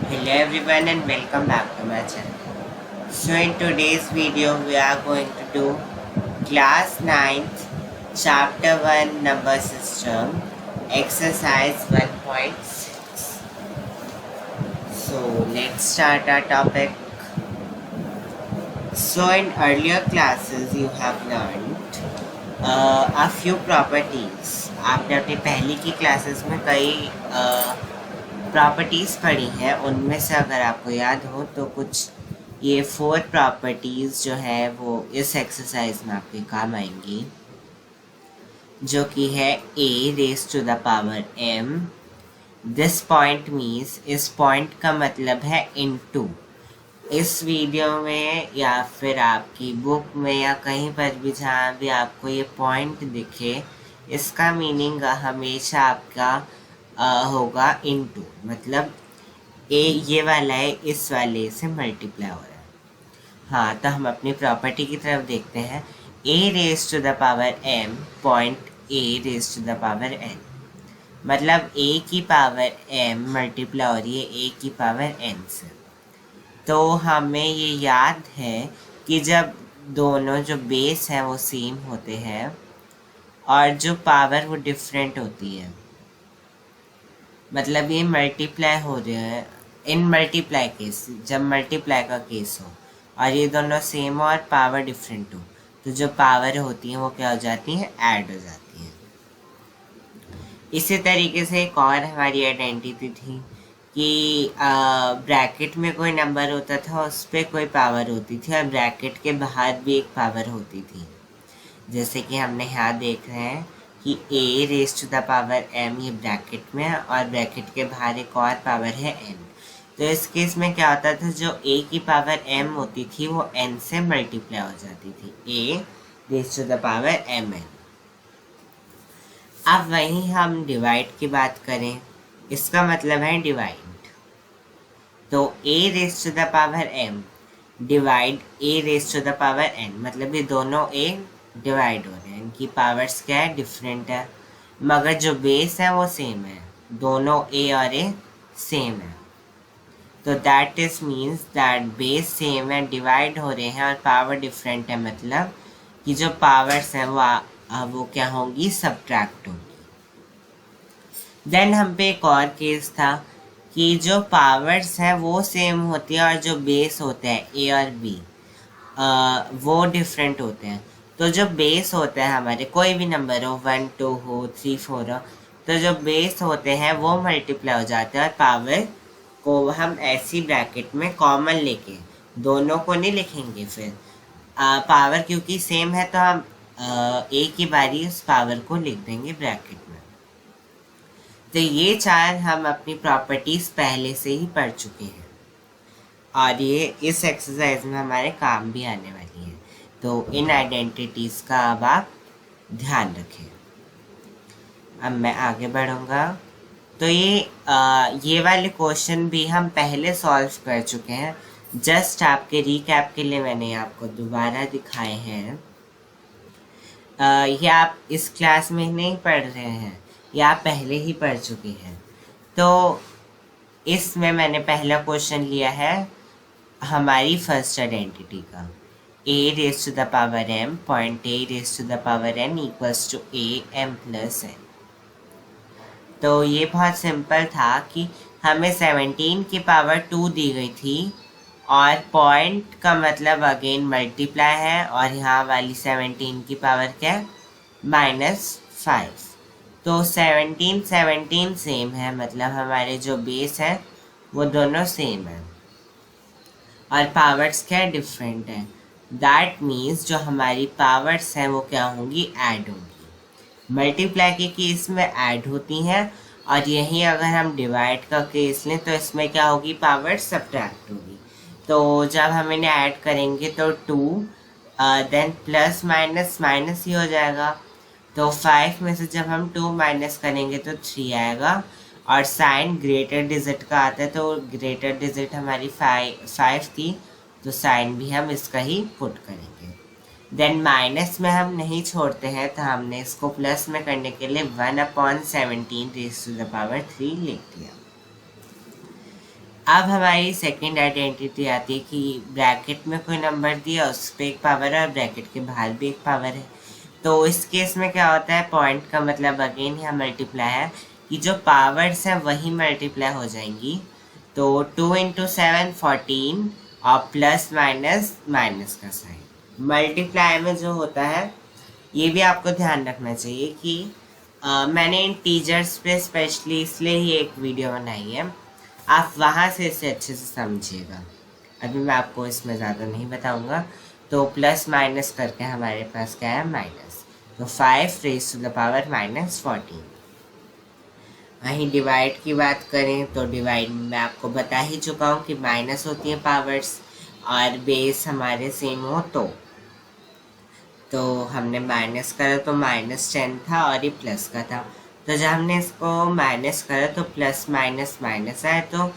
Hello everyone and welcome back to my channel. So in today's video we are going to do class 9th chapter 1 number system exercise 1.6. So let's start our topic. So in earlier classes you have learned a few properties. आपने अपनी पहली की classes में कई properties पढ़ी हैं, उनमें से अगर आपको याद हो तो कुछ ये 4 प्रॉपर्टीज़ जो है वो इस एक्सरसाइज में आपके काम आएंगी, जो कि है a raise to the power m। This point means, इस पॉइंट का मतलब है इनटू। इस वीडियो में या फिर आपकी बुक में या कहीं पर भी जहाँ भी आपको ये पॉइंट दिखे, इसका मीनिंग हमेशा आपका होगा इनटू, मतलब ए ये वाला है इस वाले से मल्टीप्लाई हो रहा है। हाँ, तो हम अपनी प्रॉपर्टी की तरफ देखते हैं। A raise to the power m point a raise to the power n, मतलब a की पावर m मल्टीप्लाई हो रही है a की पावर n से। तो हमें ये याद है कि जब दोनों जो बेस हैं वो सेम होते हैं और जो पावर वो डिफरेंट होती है, मतलब ये मल्टीप्लाई हो रहे हैं इन मल्टीप्लाई केस, जब मल्टीप्लाई का केस हो और ये दोनों सेम हो और पावर डिफरेंट हो, तो जो पावर होती है वो क्या हो जाती है, ऐड हो जाती है। इसी तरीके से एक और हमारी आइडेंटिटी थी कि ब्रैकेट में कोई नंबर होता था, उस पर कोई पावर होती थी और ब्रैकेट के बाहर भी एक पावर होती थी। जैसे कि हमने यहाँ देख रहे हैं कि a raise to the power m ये ब्रैकेट में है और ब्रैकेट के बाहर एक और पावर है n। तो इस केस में क्या होता था, जो a की पावर m होती थी वो n से मल्टीप्लाई हो जाती थी, a raise to the power mn। अब वहीं हम डिवाइड की बात करें, इसका मतलब है डिवाइड। तो a raise to the power m divide a raise to the power n, मतलब ये दोनों a डिवाइड हो रहे हैं, इनकी पावर्स क्या है, डिफरेंट है, मगर जो बेस है वो सेम है, दोनों a और a सेम है। तो that is means that base same है, डिवाइड हो रहे हैं और पावर डिफरेंट है, मतलब कि जो पावर्स हैं वो क्या होंगी, सब्ट्रैक्ट होंगी। देन हम पे एक और केस था कि जो पावर्स हैं वो सेम होती है और जो बेस होते हैं a और b वो डिफरेंट होते हैं। तो जो बेस होते हैं हमारे, कोई भी नंबर हो, 1 2 हो, 3 4 हो, तो जो बेस होते हैं वो मल्टीप्लाई हो जाते हैं और पावर को हम ऐसी ब्रैकेट में कॉमन लेके दोनों को नहीं लिखेंगे। फिर पावर क्योंकि सेम है तो हम एक ही बारी उस पावर को लिख देंगे ब्रैकेट में। तो ये 4 हम अपनी प्रॉपर्टीज़ पहले से ही पढ़ चुके हैं और ये इस एक्सरसाइज में हमारे काम भी आने वाली है। तो इन आइडेंटिटीज़ का अब आप ध्यान रखें। अब मैं आगे बढ़ूँगा। तो ये वाले क्वेश्चन भी हम पहले सॉल्व कर चुके हैं, जस्ट आपके रीकैप के लिए मैंने आपको दोबारा दिखाए हैं। ये आप इस क्लास में नहीं पढ़ रहे हैं, ये आप पहले ही पढ़ चुके हैं। तो इसमें मैंने पहला क्वेश्चन लिया है हमारी फर्स्ट आइडेंटिटी का, a raise to the power m point a raise to the power n equals to a m plus n। तो ये बहुत सिंपल था कि हमें 17 की पावर 2 दी गई थी और पॉइंट का मतलब अगेन मल्टीप्लाई है और यहाँ वाली 17 की पावर क्या है, -5। तो 17 सेम है, मतलब हमारे जो बेस है वो दोनों सेम है और पावर्स क्या डिफरेंट है। दैट मीन्स जो हमारी पावर्स हैं वो क्या होंगी, ऐड होंगी। मल्टीप्लाई के केस में ऐड होती हैं और यहीं अगर हम डिवाइड का केस लें तो इसमें क्या होगी, पावर सब्ट्रैक्ट होगी। तो जब हम इन्हें ऐड करेंगे तो 2 देन प्लस माइनस माइनस ही हो जाएगा। तो 5 में से जब हम 2 माइनस करेंगे तो 3 आएगा और साइन ग्रेटर डिजिट का आता है, तो ग्रेटर डिजिट हमारी 5 थी, तो साइन भी हम इसका ही पुट करेंगे। देन माइनस में हम नहीं छोड़ते हैं, तो हमने इसको प्लस में करने के लिए 1/17 रेज़ टू द पावर 3 लिख दिया। अब हमारी सेकंड आइडेंटिटी आती है कि ब्रैकेट में कोई नंबर दिया उस पर एक पावर है और ब्रैकेट के बाहर भी एक पावर है। तो इस केस में क्या होता है, पॉइंट का मतलब अगेन यहाँ मल्टीप्लाई है कि जो पावर्स हैं वही मल्टीप्लाई हो जाएंगी। तो 2 × 7 14 और प्लस माइनस माइनस का साइन मल्टीप्लाई में जो होता है, ये भी आपको ध्यान रखना चाहिए कि मैंने इंटीजर्स पे स्पेशली इसलिए ही एक वीडियो बनाई है, आप वहाँ से इसे अच्छे से समझिएगा। अभी मैं आपको इसमें ज़्यादा नहीं बताऊँगा। तो प्लस माइनस करके हमारे पास क्या है, माइनस। तो 5 raised to the power -14। वहीं डिवाइड की बात करें तो डिवाइड में मैं आपको बता ही चुका हूँ कि माइनस होती है पावर्स और बेस हमारे सेम हो तो हमने माइनस करा तो -10 था और ये प्लस का था। तो जब हमने इसको माइनस करा तो प्लस माइनस माइनस आए, तो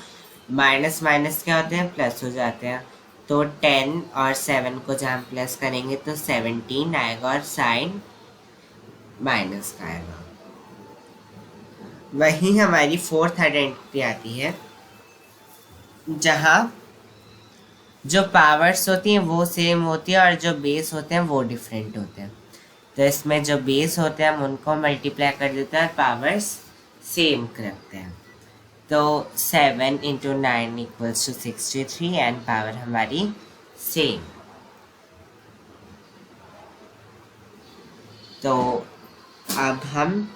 माइनस माइनस क्या होते हैं, प्लस हो जाते हैं। तो 10 और 7 को जब हम प्लस करेंगे तो 17 आएगा और साइन माइनस का आएगा। वही हमारी फोर्थ आइडेंटिटी आती है जहाँ जो पावर्स होती हैं वो सेम होती है और जो बेस होते हैं वो डिफरेंट होते हैं। तो इसमें जो बेस होते हैं हम उनको मल्टीप्लाई कर देते हैं और पावर्स सेम रखते हैं। तो 7 × 9 = 63 एंड पावर हमारी सेम। तो अब हम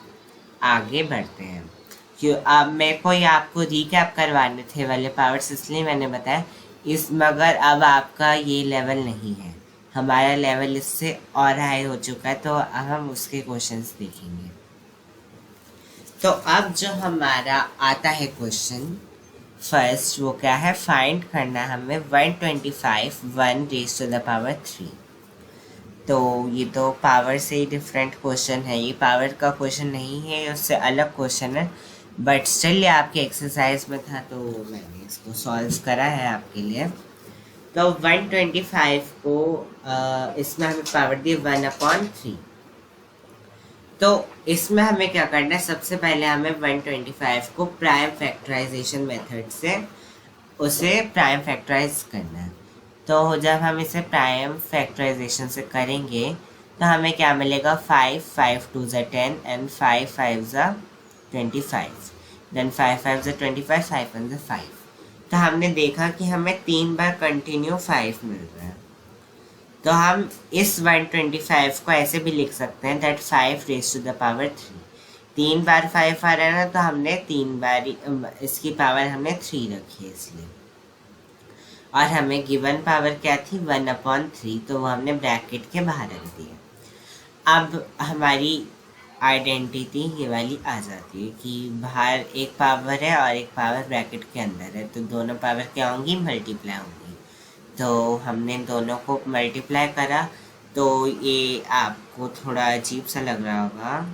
आगे बढ़ते हैं। क्यों अब मेरे को ये आपको रिकैप करवाने थे वाले पावर्स, इसलिए मैंने बताया इस, मगर अब आपका ये लेवल नहीं है, हमारा लेवल इससे और हाई हो चुका है, तो हम उसके क्वेश्चंस देखेंगे। तो अब जो हमारा आता है क्वेश्चन फर्स्ट, वो क्या है, फाइंड करना है हमें 125 1 raised to the power 3। तो ये तो पावर से ही डिफरेंट क्वेश्चन है, ये पावर का क्वेश्चन नहीं है, उससे अलग क्वेश्चन है, बट स्टिल ये आपके एक्सरसाइज में था तो मैंने इसको सॉल्व करा है आपके लिए। तो 125 को इसमें हमें पावर दी 1/3। तो इसमें हमें क्या करना है, सबसे पहले हमें 125 को प्राइम फैक्टराइजेशन मेथड से उसे प्राइम फैक्टराइज करना है। तो जब हम इसे प्राइम फैक्टराइजेशन से करेंगे तो हमें क्या मिलेगा, 5 5 2 ज़ा 10 एंड 5 5 ज़ा 25, देन 5 5 ज़ा 25, 5 1 ज़ा 5। तो हमने देखा कि हमें 3 बार कंटिन्यू 5 मिल रहा है। तो हम इस 125 को ऐसे भी लिख सकते हैं that 5 raised to the power 3। 3 बार 5 आ रहा है ना, तो हमने 3 बार इसकी पावर हमने 3 रखी है इसलिए। और हमें गिवन पावर क्या थी, 1/3, तो वो हमने ब्रैकेट के बाहर रख दिया। अब हमारी आइडेंटिटी ये वाली आ जाती है कि बाहर एक पावर है और एक पावर ब्रैकेट के अंदर है, तो दोनों पावर क्या होंगी, मल्टीप्लाई होंगी। तो हमने दोनों को मल्टीप्लाई करा, तो ये आपको थोड़ा अजीब सा लग रहा होगा,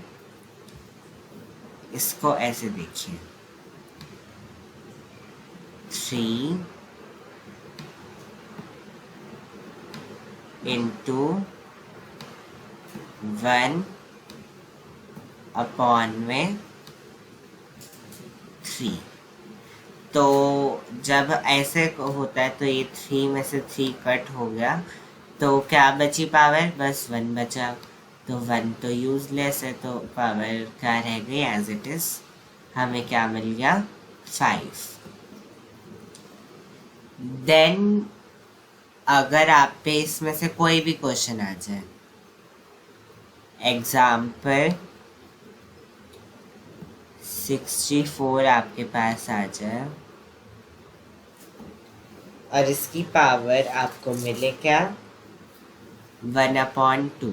इसको ऐसे देखिए, 3 × 1/3। तो जब ऐसे होता है तो ये 3 में से 3 कट हो गया, तो क्या बची पावर, बस 1 बचा। तो 1 तो यूजलेस है, तो पावर क्या रह गई, एज इट इज। हमें क्या मिल गया, 5। देन अगर आप पे इसमें से कोई भी क्वेश्चन आ जाए, एग्जाम्पल 64 आपके पास आ जाए और इसकी पावर आपको मिले क्या, 1/2।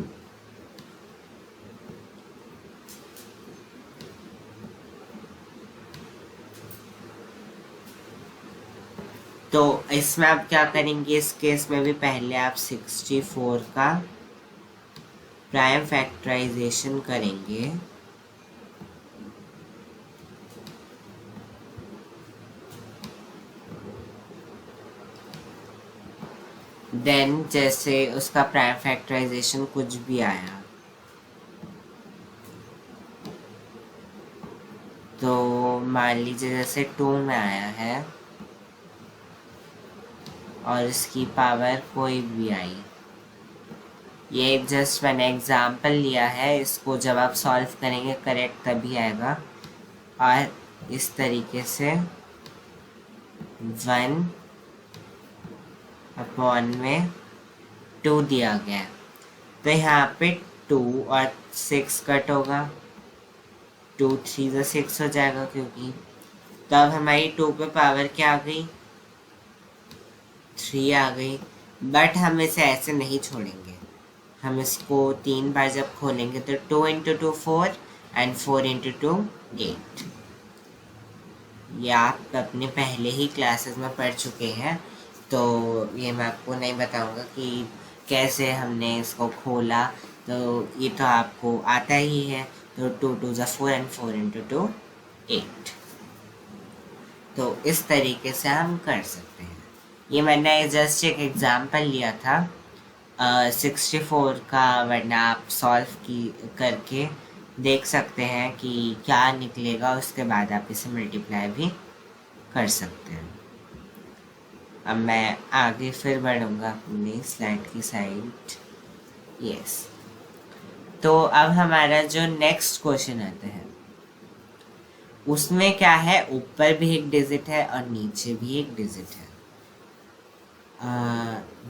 तो इसमें आप क्या करेंगे, इस केस में भी पहले आप 64 का प्राइम फैक्टराइजेशन करेंगे। देन जैसे उसका प्राइम फैक्टराइजेशन कुछ भी आया, तो मान लीजिए जैसे 2 में आया है, और इसकी पावर कोई भी आई। ये जस्ट मैंने एग्जाम्पल लिया है, इसको जब आप सॉल्व करेंगे करेक्ट तभी आएगा। और इस तरीके से 1/2 दिया गया है। तो यहाँ पे 2 और 6 कट होगा, 2 3 6 हो जाएगा, क्योंकि तो अब हमारी 2 पे पावर क्या आ गई, 3 आ गई। बट हम इसे ऐसे नहीं छोड़ेंगे, हम इसको 3 बार जब खोलेंगे तो 2 × 2 4 एंड 4 × 2 8। ये आप अपने पहले ही क्लासेस में पढ़ चुके हैं, तो ये मैं आपको नहीं बताऊंगा कि कैसे हमने इसको खोला, तो ये तो आपको आता ही है। तो 2 2 4 एंड 4 × 2 8। तो इस तरीके से हम कर सकते हैं। ये मैंने जस्ट एक एग्जाम्पल लिया था 64 का, वरना आप सॉल्व करके देख सकते हैं कि क्या निकलेगा, उसके बाद आप इसे मल्टीप्लाई भी कर सकते हैं। अब मैं आगे फिर बढ़ूँगा अपनी स्लाइड की साइड। यस, तो अब हमारा जो नेक्स्ट क्वेश्चन आता है उसमें क्या है, ऊपर भी एक डिजिट है और नीचे भी एक डिजिट है।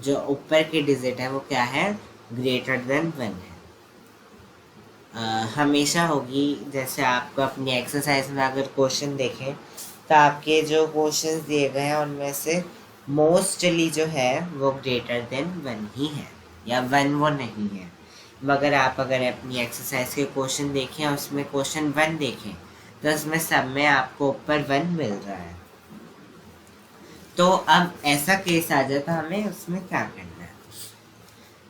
जो ऊपर की डिजिट है वो क्या है, ग्रेटर देन 1 है। हमेशा होगी, जैसे आपको अपनी एक्सरसाइज में अगर क्वेश्चन देखें तो आपके जो क्वेश्चंस दिए गए हैं उनमें से मोस्टली जो है वो ग्रेटर देन 1 ही है, या 1 वो नहीं है। मगर आप अगर अपनी एक्सरसाइज के क्वेश्चन देखें और उसमें क्वेश्चन 1 देखें तो उसमें सब में आपको ऊपर 1 मिल रहा है। तो अब ऐसा केस आ जाए तो हमें उसमें क्या करना है,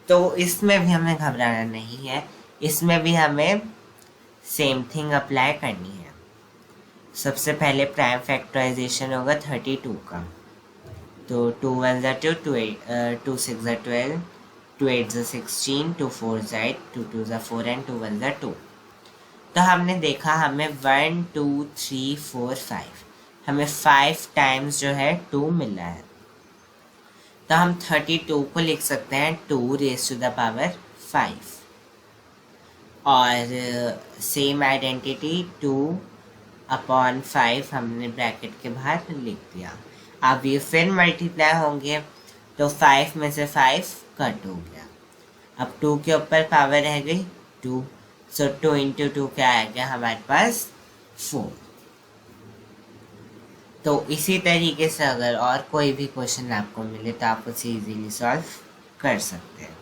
तो इसमें भी हमें घबराना नहीं है, इसमें भी हमें सेम थिंग अप्लाई करनी है। सबसे पहले प्राइम फैक्टराइजेशन होगा 32 का, तो 2 1 2 2 6 12, 2 8 16, 2 4 8, 2 2 4 एंड 2 1 2। तो हमने देखा हमें 1 2 3 4 5, हमें 5 टाइम्स जो है 2 मिला है। तो हम 32 को लिख सकते हैं 2⁵ 5, और सेम आइडेंटिटी 2/5 हमने ब्रैकेट के बाहर लिख दिया। अब ये फिर मल्टीप्लाई होंगे तो 5 में से 5 कट हो गया, अब 2 के ऊपर पावर रह गई 2, सो 2 × 2 क्या आ गया हमारे पास 4। तो इसी तरीके से अगर और कोई भी क्वेश्चन आपको मिले तो आप उसे इजीली सॉल्व कर सकते हैं।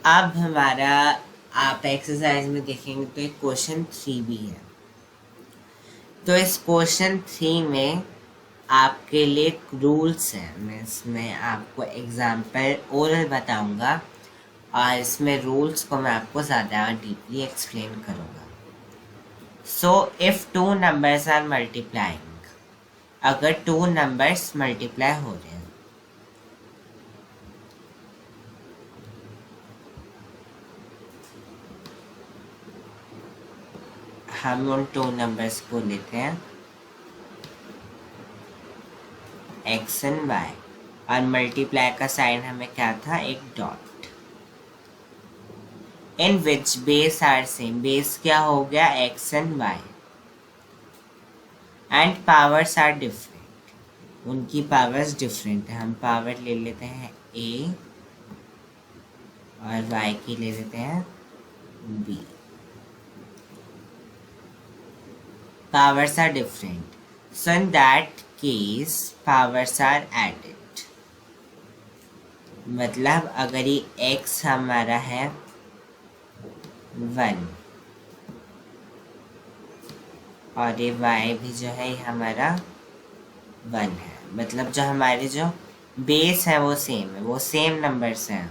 अब हमारा आप एक्सरसाइज में देखेंगे तो एक क्वेश्चन 3 भी है। तो इस क्वेश्चन 3 में आपके लिए रूल्स हैं, मैं इसमें आपको एग्जाम्पल ओरल बताऊंगा और इसमें रूल्स को मैं आपको ज़्यादा डीपली एक्सप्लेन करूंगा। So if 2 numbers are multiplying, अगर 2 नंबर्स मल्टीप्लाई हो रहे हैं, हम उन 2 नंबर्स को लेते हैं x एंड y, और मल्टीप्लाई का साइन हमें क्या था, एक dot. In which base are same, base क्या हो गया x and y, and powers are different, उनकी पावर्स डिफरेंट है। हम पावर ले लेते हैं a और y की ले लेते हैं b। Powers are different, so in that case powers are added। मतलब अगर ये x हमारा है 1 और ये y भी जो है हमारा 1 है, मतलब जो हमारे जो बेस है वो सेम है, वो सेम नंबर्स हैं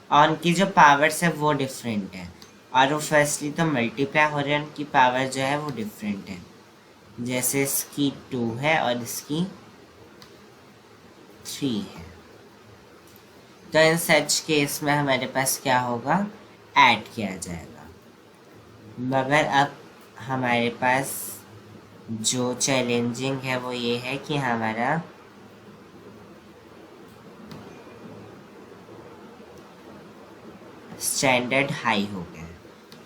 और उनकी जो पावर्स है वो डिफरेंट है, और वो फर्स्टली तो मल्टीप्लाई हो रहे हैं, उनकी पावर जो है वो डिफरेंट है। जैसे इसकी 2 है और इसकी 3 है, तो इन सच केस में हमारे पास क्या होगा, ऐड किया जाएगा। मगर अब हमारे पास जो चैलेंजिंग है वो ये है कि हमारा स्टैंडर्ड हाई हो गया,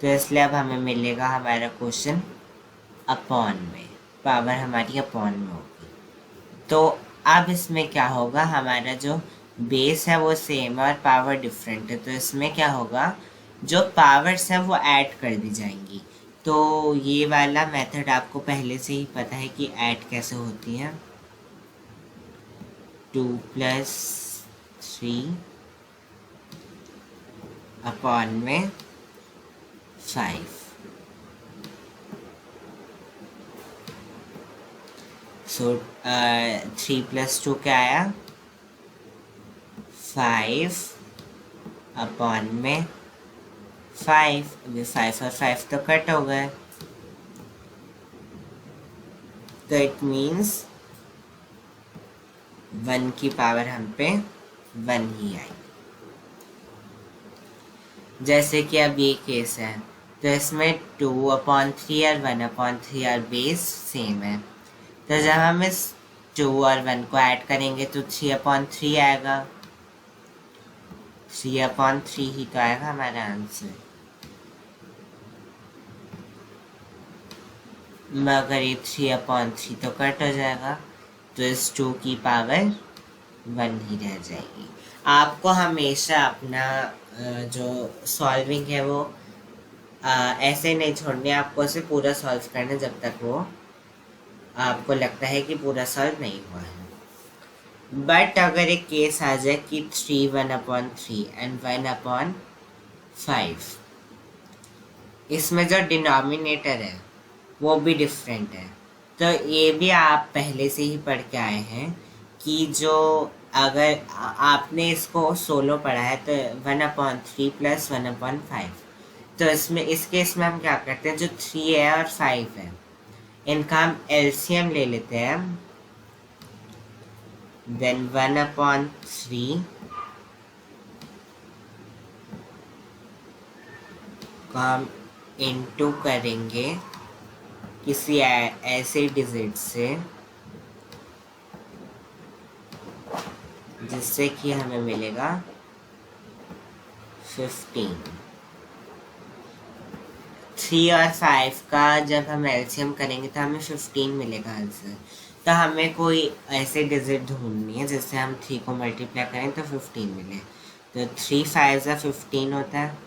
तो इसलिए अब हमें मिलेगा हमारा क्वेश्चन अपॉन में, पावर हमारी अपॉन में होगी। तो अब इसमें क्या होगा, हमारा जो बेस है वो सेम है और पावर डिफरेंट है, तो इसमें क्या होगा, जो पावर्स है वो ऐड कर दी जाएंगी। तो ये वाला मेथड आपको पहले से ही पता है कि ऐड कैसे होती है। 2+3 अपॉन में 5। सो 3+2 क्या आया, 5 अपॉन में 5। अभी 5 और 5 तो कट हो गए, तो इट मीन्स 1 की पावर हम पे 1 ही आई। जैसे कि अब ये केस है, तो इसमें 2/3 और 1/3 और बेस सेम है, तो जब हम इस 2 और 1 को ऐड करेंगे तो 3/3 आएगा। 3/3 ही तो आएगा हमारा आंसर। मगर ये 3/3 तो कट हो जाएगा, तो इस 2 की पावर 1 ही रह जाएगी। आपको हमेशा अपना जो सॉल्विंग है वो ऐसे नहीं छोड़नी, आपको इसे पूरा सॉल्व करना जब तक वो आपको लगता है कि पूरा सॉल्व नहीं हुआ है। बट अगर एक केस आ जाए कि 3 1/3 एंड 1/5, इसमें जो डिनोमिनेटर है वो भी डिफरेंट है, तो ये भी आप पहले से ही पढ़ के आए हैं कि जो अगर आपने इसको सोलो पढ़ा है तो 1/3 + 1/5, तो इसमें इस केस में हम क्या करते हैं, जो 3 है और 5 है इनका हम एलसीएम ले लेते हैं। देन 1/3 को हम इनटू करेंगे किसी ऐसे डिजिट से जिससे कि हमें मिलेगा 15। 3 और 5 का जब हम एलसीएम करेंगे तो हमें 15 मिलेगा आंसर। तो हमें कोई ऐसे डिजिट ढूंढनी है जिससे हम 3 को मल्टीप्लाई करें तो 15 मिले। तो 3 5 ज़ा 15 होता है,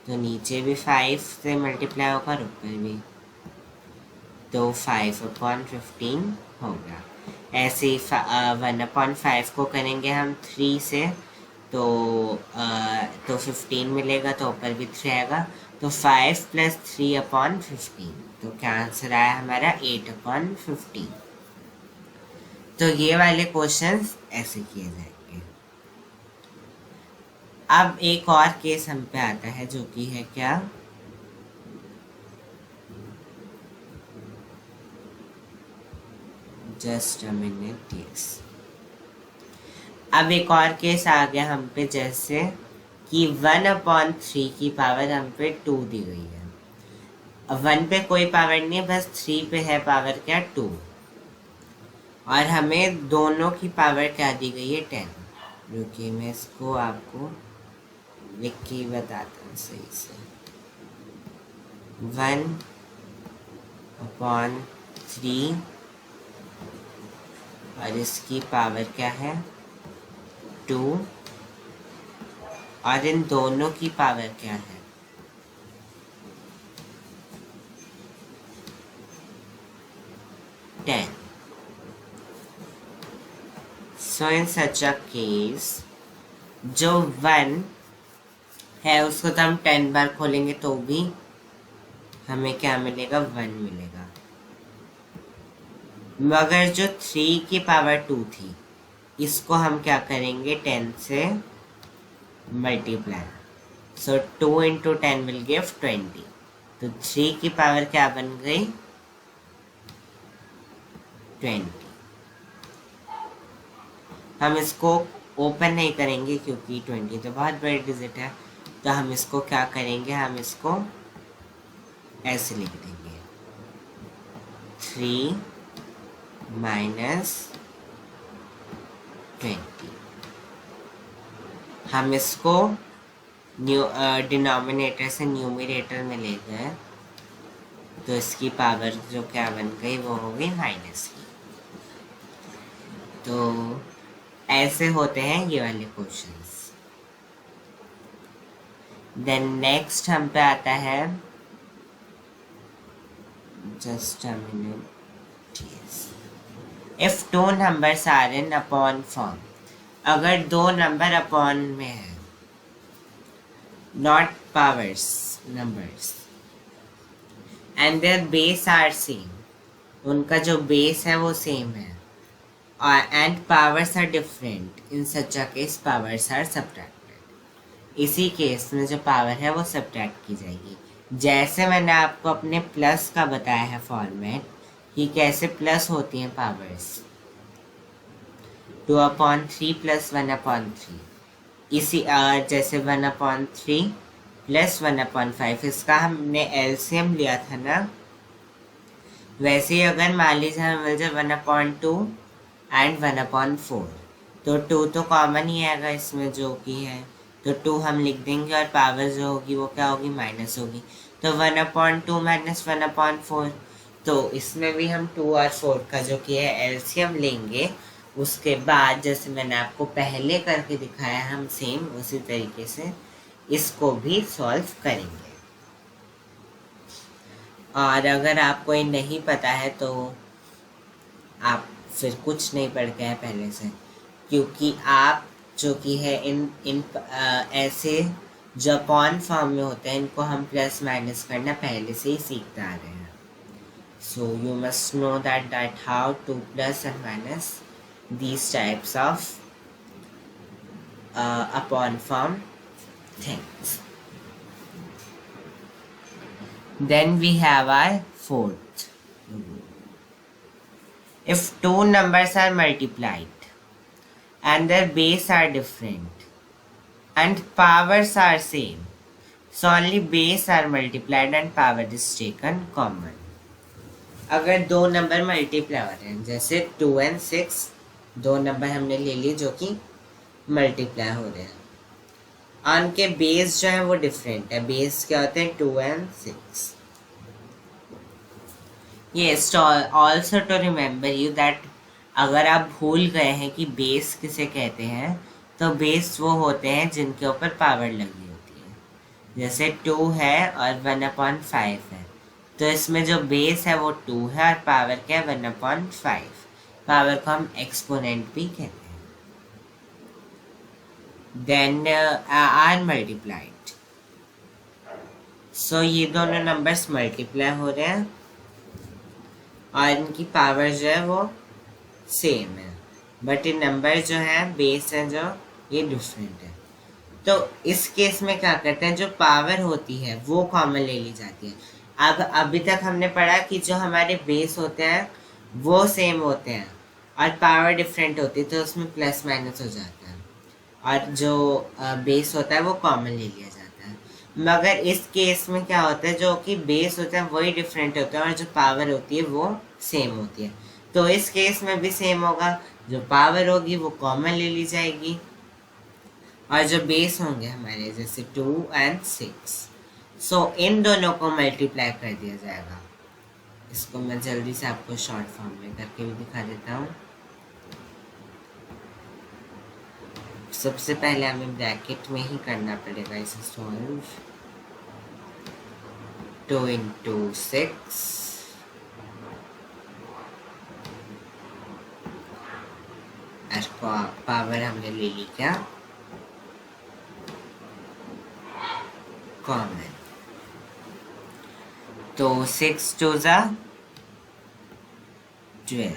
तो नीचे भी 5 से मल्टीप्लाई होगा और ऊपर भी, तो 5/15 होगा। ऐसे ही 1/5 को करेंगे हम 3 से, तो 15 मिलेगा, तो ऊपर भी 3 आएगा, तो 5 + 3/15, तो क्या आंसर आया हमारा 8/15। तो ये वाले क्वेश्चंस ऐसे किए जाएंगे। अब एक और केस हम पे आता है जो कि है क्या, जस्ट अ मिनट, यस। अब एक और केस आ गया हम पे, जैसे कि 1/3 की पावर हम पे 2 दी गई है। अब 1 पे कोई पावर नहीं है, बस 3 पे है पावर क्या, 2, और हमें दोनों की पावर क्या दी गई है, 10। रुकिए मैं इसको आपको लिख के बताता हूँ सही से। 1/3 और इसकी पावर क्या है, 2, और इन दोनों की पावर क्या है, 10। So in such a case, जो 1 है उसको तो हम 10 बार खोलेंगे तो भी हमें क्या मिलेगा, 1 मिलेगा। मगर जो 3 की पावर 2 थी इसको हम क्या करेंगे, 10 से मल्टीप्लाई, सो 2 × 10 विल गिव 20, तो 3 की पावर क्या बन गई, 20। हम इसको ओपन नहीं करेंगे क्योंकि 20 तो बहुत बड़ी डिजिट है, तो हम इसको क्या करेंगे, हम इसको ऐसे लिख देंगे 3 - 20। हम इसको डिनोमिनेटर से न्यूमरेटर में ले गए तो इसकी पावर जो क्या बन गई वो हो गई माइनस की। तो ऐसे होते हैं ये वाले क्वेश्चंस। देन नेक्स्ट हम पे आता है, just a minute, if two numbers are in upon form, अगर दो नंबर अपॉन में है, not powers numbers, and their base are same, उनका जो बेस है वो सेम है, and powers are different, in such a case powers are subtracted. इसी केस में जो पावर है वो सब्ट्रैक्ट की जाएगी। जैसे मैंने आपको अपने प्लस का बताया है फॉर्मेट कि कैसे प्लस होती हैं पावर्स, 2/3 + 1/3, इसी जैसे 1/3 + 1/5, इसका हमने एलसीएम लिया था ना, वैसे ही अगर मान लीजिए हमें मिल जाए 1/2 एंड 1/4, तो 2 तो कॉमन ही आएगा इसमें जो कि है, तो 2 हम लिख देंगे और पावर जो होगी वो क्या होगी, माइनस होगी। तो 1/2 - 1/4, तो इसमें भी हम 2 और 4 का जो कि है एलसीएम लेंगे। उसके बाद जैसे मैंने आपको पहले करके दिखाया, हम सेम उसी तरीके से इसको भी सॉल्व करेंगे। और अगर आपको ये नहीं पता है तो आप फिर कुछ नहीं पढ़ के हैं पहले से, क्योंकि आप जो कि है इन ऐसे जो अपॉन फॉर्म में होते हैं इनको हम प्लस माइनस करना पहले से ही सीखते आ रहे हैं। So you must know that how two plus and minus these types of upon form things. Then we have our fourth rule. If two numbers are multiplied and their base are different and powers are same, so only base are multiplied and power is taken common. अगर दो number multiply हो रहे हैं, जैसे 2 and 6, दो number हमने ले लिए जो कि मल्टीप्लाई हो रहे हैं, और उनके बेस जो है वो डिफरेंट है। बेस क्या होते हैं, 2 and 6। Yes, also to remember you that अगर आप भूल गए हैं कि बेस किसे कहते हैं, तो बेस वो होते हैं जिनके ऊपर पावर लगी होती है। जैसे 2 है और 1/5 है, तो इसमें जो बेस है वो 2 है और पावर क्या है, 1/5। पावर को हम एक्सपोनेंट भी कहते हैं। देन आर मल्टीप्लाइड, सो ये दोनों नंबर्स मल्टीप्लाई हो रहे हैं और इनकी पावर जो है वो सेम है, बट ये नंबर जो है बेस है जो ये डिफरेंट है। तो इस केस में क्या करते हैं, जो पावर होती है वो कॉमन ले ली जाती है। अब अभी तक हमने पढ़ा कि जो हमारे बेस होते हैं वो सेम होते हैं और पावर डिफरेंट होती है, तो उसमें प्लस माइनस हो जाता है, और जो बेस होता है वो कॉमन ले लिया जाता है। मगर इस केस में क्या होता है, जो कि बेस होता है वही डिफरेंट होता है और जो पावर होती है वो सेम होती है। तो इस केस में भी सेम होगा, जो पावर होगी वो कॉमन ले ली जाएगी और जो बेस होंगे हमारे जैसे 2 and 6, सो इन दोनों को मल्टीप्लाई कर दिया जाएगा। इसको मैं जल्दी से आपको शॉर्ट फॉर्म में करके भी दिखा देता हूँ। सबसे पहले हमें ब्रैकेट में ही करना पड़ेगा इसे सॉल्व। 2 × 6 पावर हमने ले ली क्या, कॉमन, तो 6 × 2 = 12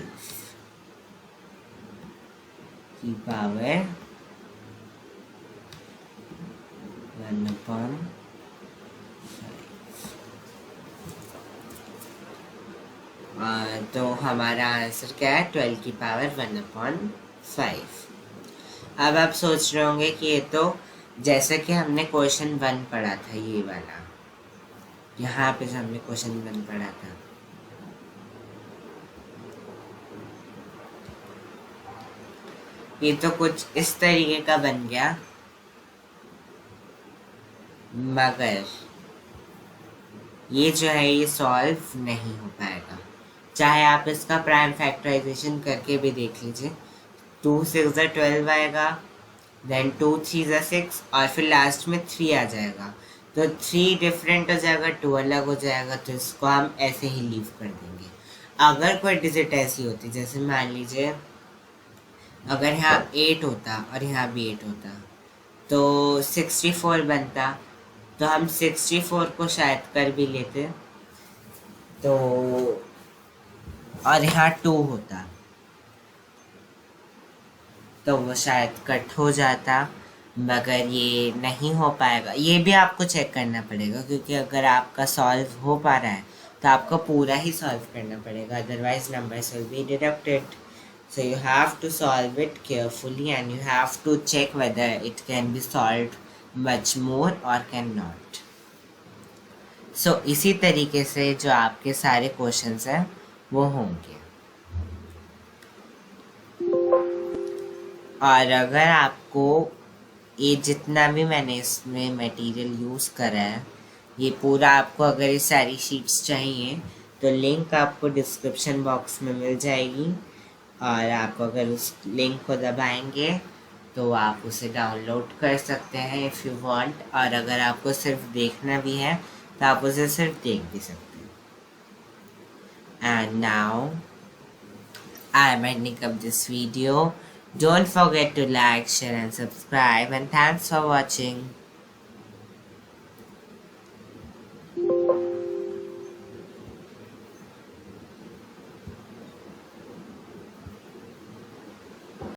की पावर 1/5। तो हमारा आंसर क्या है, 12 की पावर 1/5। अब आप सोच रहे होंगे कि ये तो जैसे कि हमने क्वेश्चन 1 पढ़ा था, ये वाला यहाँ पे जो हमने क्वेश्चन 1 पढ़ा था, ये तो कुछ इस तरीके का बन गया, मगर ये जो है ये सॉल्व नहीं हो पाएगा। चाहे आप इसका प्राइम फैक्टराइजेशन करके भी देख लीजिए। 2 6 12 आएगा, देन 2 3 6 और फिर लास्ट में 3 आ जाएगा। तो 3 डिफरेंट हो जाएगा, 2 अलग हो जाएगा, तो इसको हम ऐसे ही लीव कर देंगे। अगर कोई डिजिट ऐसी होती, जैसे मान लीजिए अगर यहाँ 8 होता और यहाँ भी 8 होता तो 64 बनता, तो हम 64 को शायद कर भी लेते, तो और यहाँ 2 होता तो वो शायद कट हो जाता, मगर ये नहीं हो पाएगा। ये भी आपको चेक करना पड़ेगा, क्योंकि अगर आपका सॉल्व हो पा रहा है तो आपको पूरा ही सॉल्व करना पड़ेगा, otherwise numbers will be deducted. So you have to solve it carefully and you have to check whether it can be solved much more or cannot. So इसी तरीके से जो आपके सारे क्वेश्चंस हैं वो होंगे। और अगर आपको ये जितना भी मैंने इसमें मटेरियल यूज़ करा है, ये पूरा आपको अगर ये सारी शीट्स चाहिए तो लिंक आपको डिस्क्रिप्शन बॉक्स में मिल जाएगी, और आप अगर उस लिंक को दबाएंगे तो आप उसे डाउनलोड कर सकते हैं इफ़ यू वांट, और अगर आपको सिर्फ देखना भी है तो आप उसे सिर्फ देख भी सकते हैं। And now I am ending up this video. Don't forget to like, share and subscribe, and thanks for watching.